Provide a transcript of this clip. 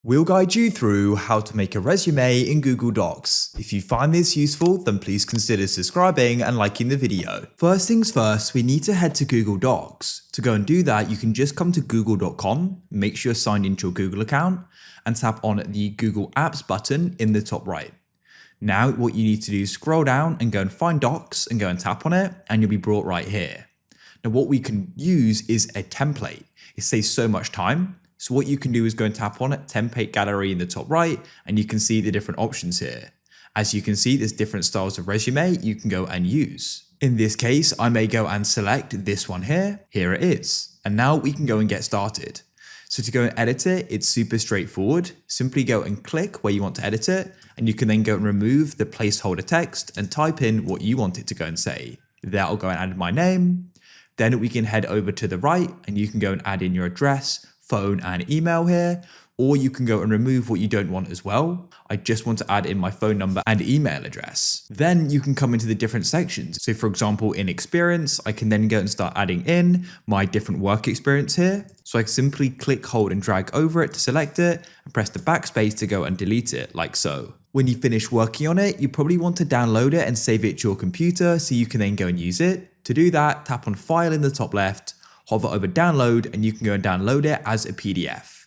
We'll guide you through how to make a resume in Google Docs. If you find this useful, then please consider subscribing and liking the video. First things first, we need to head to Google Docs. To go and do that, you can just come to google.com, make sure you're signed into your Google account, and tap on the Google Apps button in the top right. Now, what you need to do is scroll down and go and find Docs and go and tap on it, and you'll be brought right here. Now, what we can use is a template. It saves so much time. So what you can do is go and tap on it, template gallery in the top right, and you can see the different options here. As you can see, there's different styles of resume you can go and use. In this case, I may go and select this one here. Here it is. And now we can go and get started. So to go and edit it, it's super straightforward. Simply go and click where you want to edit it, and you can then go and remove the placeholder text and type in what you want it to go and say. That'll go and add my name. Then we can head over to the right and you can go and add in your address, phone and email here, or you can go and remove what you don't want as well. I just want to add in my phone number and email address. Then you can come into the different sections. So for example, in experience, I can then go and start adding in my different work experience here. So I simply click, hold and drag over it to select it and press the backspace to go and delete it like so. When you finish working on it, you probably want to download it and save it to your computer so you can then go and use it. To do that, tap on File in the top left, hover over Download, and you can go and download it as a PDF.